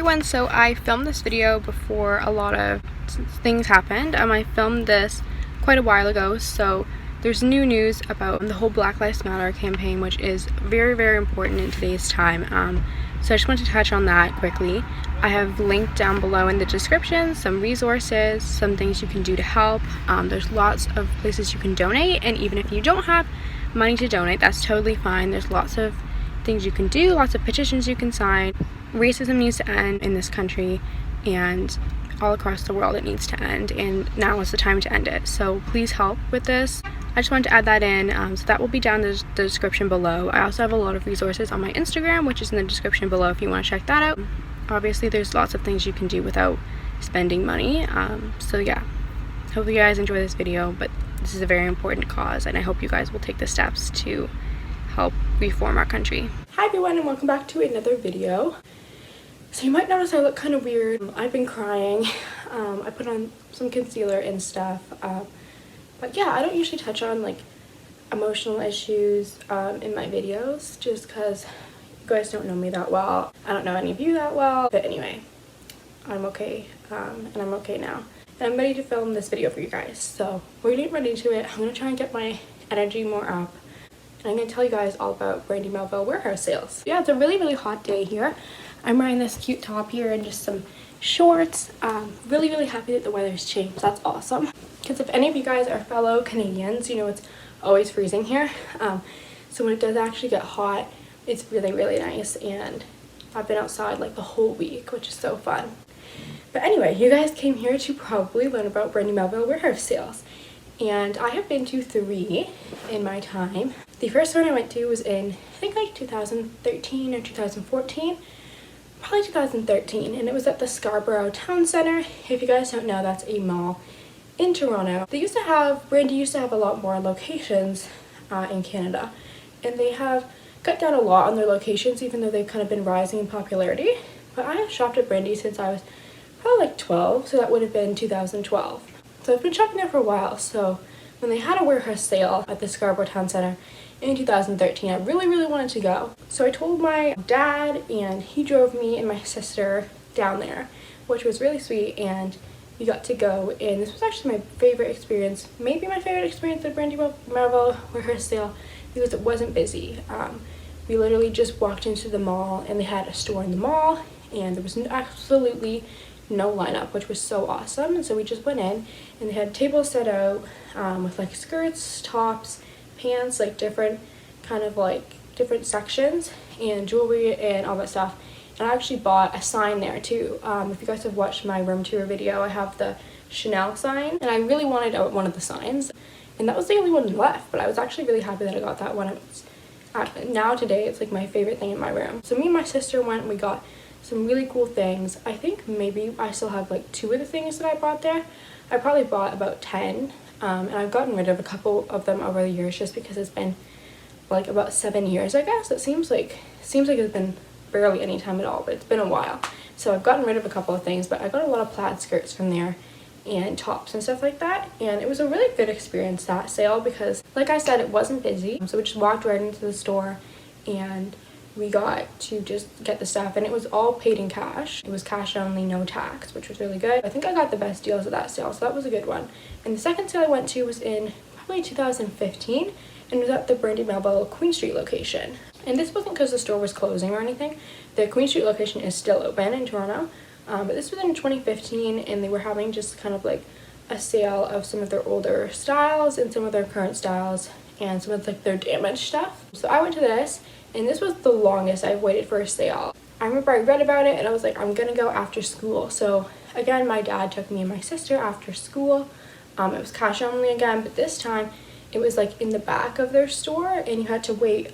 everyone, so I filmed this video before a lot of things happened. I filmed this quite a while ago, so there's new news about the whole Black Lives Matter campaign, which is very important in today's time. So I just wanted to touch on that quickly. I have linked down below in the description some resources, some things you can do to help. There's lots of places you can donate, and even if you don't have money to donate, that's totally fine. There's lots of things you can do, lots of petitions you can sign. Racism needs to end in this country, and all across the world it needs to end, and now is the time to end it. So please help with this. I just wanted to add that in, so that will be down in the description below. I also have a lot of resources on my Instagram, which is in the description below if you want to check that out. Obviously there's lots of things you can do without spending money, so yeah, hope you guys enjoy this video, but this is a very important cause, and I hope you guys will take the steps to help reform our country. Hi everyone, and welcome back to another video. So you might notice I look kind of weird. I've been crying. I put on some concealer and stuff, but yeah, I don't usually touch on like emotional issues in my videos, just because you guys don't know me that well. I don't know any of you that well, but anyway, I'm okay, and I'm okay now. And I'm ready to film this video for you guys, so we're getting right into it. I'm gonna try and get my energy more up, and I'm gonna tell you guys all about Brandy Melville warehouse sales. Yeah, it's a really hot day here. I'm wearing this cute top here and just some shorts. Really happy that the weather's changed. That's awesome. Because if any of you guys are fellow Canadians, you know it's always freezing here. So when it does actually get hot, it's really nice. And I've been outside like the whole week, which is so fun. But anyway, you guys came here to probably learn about Brandy Melville warehouse sales. And I have been to 3 in my time. The first one I went to was in, I think like 2013 or 2014. Probably 2013, and it was at the Scarborough Town Centre. If you guys don't know, that's a mall in Toronto. Brandy used to have a lot more locations in Canada, and they have cut down a lot on their locations, even though they've kind of been rising in popularity. But I have shopped at Brandy since I was probably like 12, so that would have been 2012. So I've been shopping there for a while. So when they had a warehouse sale at the Scarborough Town Centre in 2013, I really wanted to go. So I told my dad, and he drove me and my sister down there, which was really sweet, and we got to go, and this was actually my favorite experience, maybe my favorite experience at Brandy Melville warehouse sale, because it wasn't busy. We literally just walked into the mall, and they had a store in the mall, and there was absolutely no lineup, which was so awesome. And so we just went in, and they had tables set out with like skirts, tops, pants, like different sections, and jewelry and all that stuff. And I actually bought a sign there too. If you guys have watched my room tour video, I have the Chanel sign, and I really wanted one of the signs, and that was the only one left, but I was actually really happy that I got that one. Now today it's like my favorite thing in my room. So me and my sister went, and we got some really cool things. I think maybe I still have like 2 of the things that I bought there. I probably bought about 10, and I've gotten rid of a couple of them over the years, just because it's been like about 7 years, I guess. It seems like it's been barely any time at all, but it's been a while. So I've gotten rid of a couple of things, but I got a lot of plaid skirts from there and tops and stuff like that, and it was a really good experience, that sale, because like I said, it wasn't busy. So we just walked right into the store, and we got to just get the stuff, and it was all paid in cash. It was cash only, no tax, which was really good. I think I got the best deals at that sale, so that was a good one. And the second sale I went to was in probably 2015, and it was at the Brandy Melville Queen Street location. And this wasn't because the store was closing or anything. The Queen Street location is still open in Toronto, but this was in 2015, and they were having just kind of like a sale of some of their older styles and some of their current styles and some of like their damaged stuff. So I went to this, and this was the longest I've waited for a sale. I remember I read about it, and I was like, I'm gonna go after school. So again, my dad took me and my sister after school. It was cash only again, but this time it was like in the back of their store, and you had to wait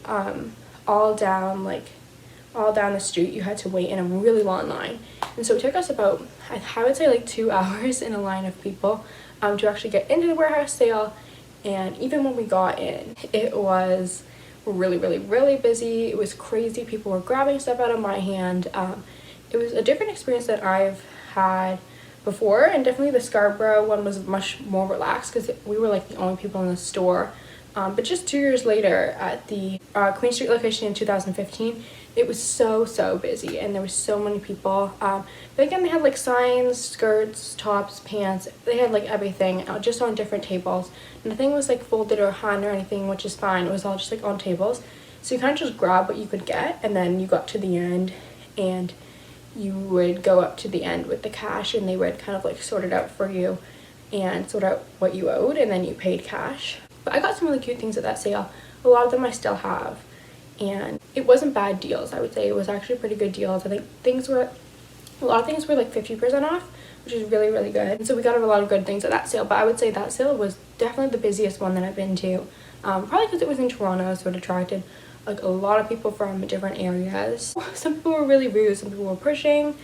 all down the street. You had to wait in a really long line, and so it took us about, I would say like 2 hours in a line of people to actually get into the warehouse sale. And even when we got in, it was really busy. It was crazy. People were grabbing stuff out of my hand. It was a different experience that I've had before, and definitely the Scarborough one was much more relaxed because we were like the only people in the store. But just 2 years later at the Queen Street location in 2015, It was so busy, and there was so many people. But again, they had like signs, skirts, tops, pants. They had like everything just on different tables. Nothing was like folded or hung or anything, which is fine. It was all just like on tables. So you kind of just grab what you could get, and then you got to the end, and you would go up to the end with the cash, and they would kind of like sort it out for you and sort out what you owed, and then you paid cash. But I got some really cute things at that sale. A lot of them I still have, and it wasn't bad deals. I would say it was actually pretty good deals. I think a lot of things were like 50% off, which is really good. And so we got a lot of good things at that sale, but I would say that sale was definitely the busiest one that I've been to. Probably because it was in Toronto, so it attracted like a lot of people from different areas. Some people were really rude, some people were pushing.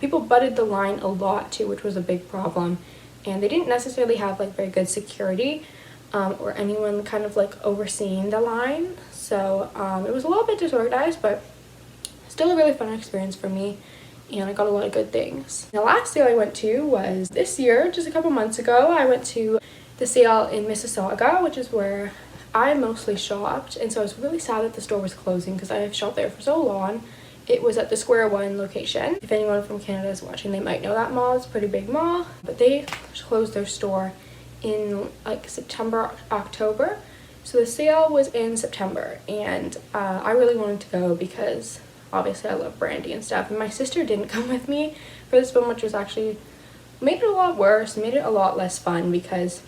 People butted the line a lot too, which was a big problem. And they didn't necessarily have like very good security or anyone kind of like overseeing the line. So it was a little bit disorganized, but still a really fun experience for me. And I got a lot of good things. The last sale I went to was this year, just a couple months ago. I went to the sale in Mississauga, which is where I mostly shopped, and so I was really sad that the store was closing because I have shopped there for so long. It was at the Square One location. If anyone from Canada is watching, they might know that mall. It's a pretty big mall, but they closed their store in like September, October. So the sale was in September, and I really wanted to go because obviously I love brandy and stuff, and my sister didn't come with me for this film, which was actually made it a lot worse, made it a lot less fun, because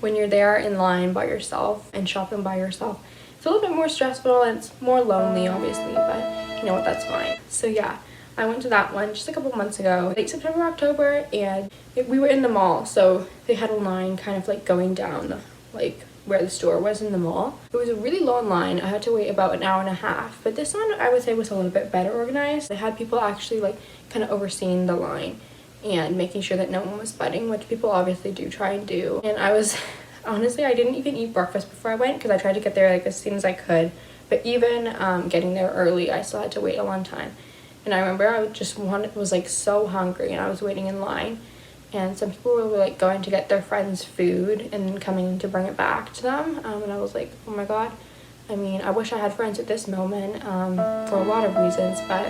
when you're there in line by yourself and shopping by yourself, it's a little bit more stressful and it's more lonely, obviously, but you know what, that's fine. So yeah, I went to that one just a couple months ago, late September, October, and we were in the mall, so they had a line kind of like going down like where the store was in the mall. It was a really long line. I had to wait about an hour and a half, but this one I would say was a little bit better organized. They had people actually like kind of overseeing the line and making sure that no one was butting, which people obviously do try and do. And I was honestly, I didn't even eat breakfast before I went because I tried to get there like as soon as I could, but even getting there early, I still had to wait a long time. And I remember I was like so hungry, and I was waiting in line, and some people were like going to get their friends food and coming to bring it back to them, and I was like, oh my god. I mean, I wish I had friends at this moment for a lot of reasons, but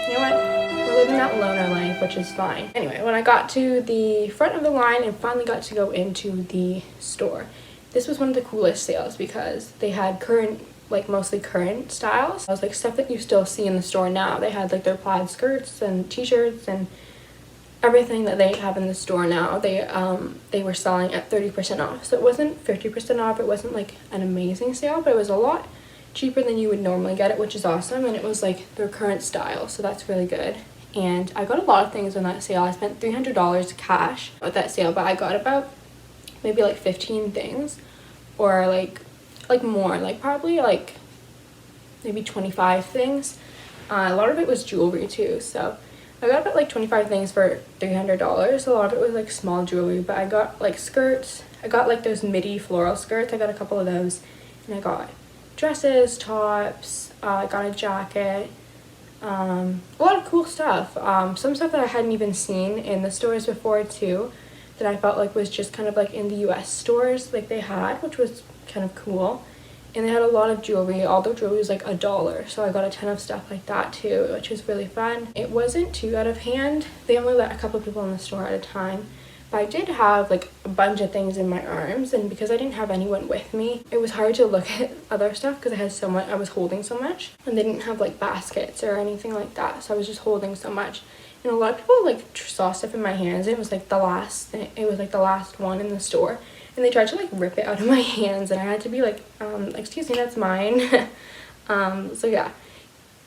you know what, we're living that loner life, which is fine. Anyway, when I got to the front of the line and finally got to go into the store, this was one of the coolest sales because they had current, like mostly current styles. It was like stuff that you still see in the store now. They had like their plaid skirts and t-shirts and everything that they have in the store now. They were selling at 30% off. So it wasn't 50% off. It wasn't like an amazing sale, but it was a lot cheaper than you would normally get it, which is awesome. And it was like their current style, so that's really good. And I got a lot of things on that sale. I spent $300 cash at that sale, but I got about maybe like 15 things, or like more, like probably like maybe 25 things. A lot of it was jewelry too, so I got about like 25 things for $300. A lot of it was like small jewelry, but I got like skirts. I got like those midi floral skirts. I got a couple of those, and I got dresses, tops, I got a jacket, a lot of cool stuff. Some stuff that I hadn't even seen in the stores before too, that I felt like was just kind of like in the US stores like they had, which was kind of cool. And they had a lot of jewelry. All their jewelry was like $1, so I got a ton of stuff like that too, which was really fun. It wasn't too out of hand. They only let a couple of people in the store at a time, but I did have like a bunch of things in my arms, and because I didn't have anyone with me, it was hard to look at other stuff because I had so much, I was holding so much, and they didn't have like baskets or anything like that, so I was just holding so much. And a lot of people like saw stuff in my hands, and it was like the last one in the store, and they tried to like rip it out of my hands, and I had to be like, excuse me, that's mine. So yeah,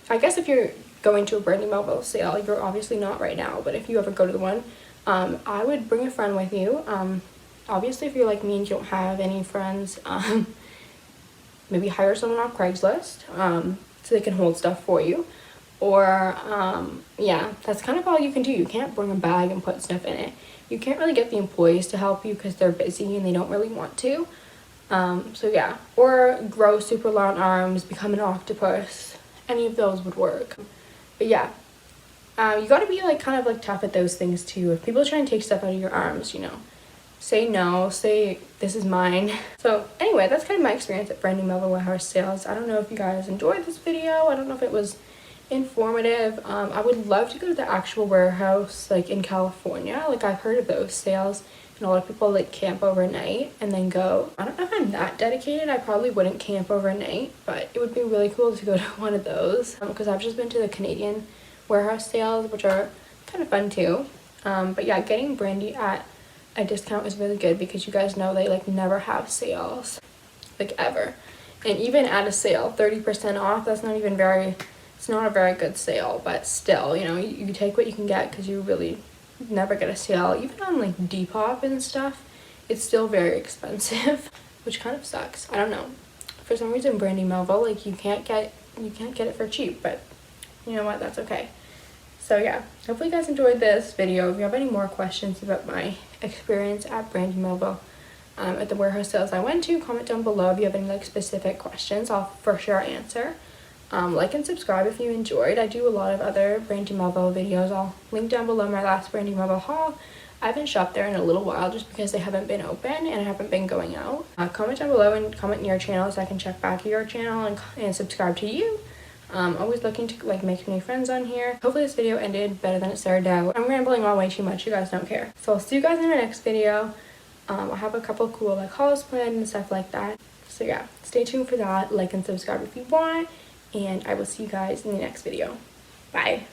I guess if you're going to a Brandy Melville sale, you're obviously not right now, but if you ever go to the one, I would bring a friend with you. Obviously if you're like me and you don't have any friends, maybe hire someone off Craigslist, so they can hold stuff for you. Or yeah, that's kind of all you can do. You can't bring a bag and put stuff in it. You can't really get the employees to help you because they're busy and they don't really want to. So yeah, or grow super long arms, become an octopus. Any of those would work. But yeah, you gotta be like kind of like tough at those things too. If people try and take stuff out of your arms, you know, say no, say this is mine. So anyway, that's kind of my experience at Brandy Melville warehouse sales. I don't know if you guys enjoyed this video. I don't know if it was informative. I would love to go to the actual warehouse like in California. Like I've heard of those sales, and a lot of people like camp overnight and then go. I don't know if I'm that dedicated. I probably wouldn't camp overnight, but it would be really cool to go to one of those because I've just been to the Canadian warehouse sales, which are kind of fun too. But yeah, getting brandy at a discount is really good because you guys know they like never have sales, like ever. And even at a sale, 30% off, that's not even very, it's not a very good sale, but still, you know, you take what you can get because you really never get a sale. Even on like Depop and stuff, it's still very expensive, which kind of sucks. I don't know. For some reason, Brandy Melville, like you can't get it for cheap, but you know what, that's okay. So yeah, hopefully you guys enjoyed this video. If you have any more questions about my experience at Brandy Melville at the warehouse sales I went to, comment down below if you have any like specific questions. I'll for sure answer. Like and subscribe if you enjoyed. I do a lot of other Brandy Melville videos. I'll link down below my last Brandy Melville haul. I haven't shopped there in a little while just because they haven't been open and I haven't been going out. Comment down below and comment in your channel so I can check back your channel and subscribe to you. Always looking to like make new friends on here. Hopefully this video ended better than it started out. I'm rambling on way too much, you guys don't care. So I'll see you guys in my next video. I'll have a couple cool like hauls planned and stuff like that. So yeah, stay tuned for that. Like and subscribe if you want, and I will see you guys in the next video. Bye.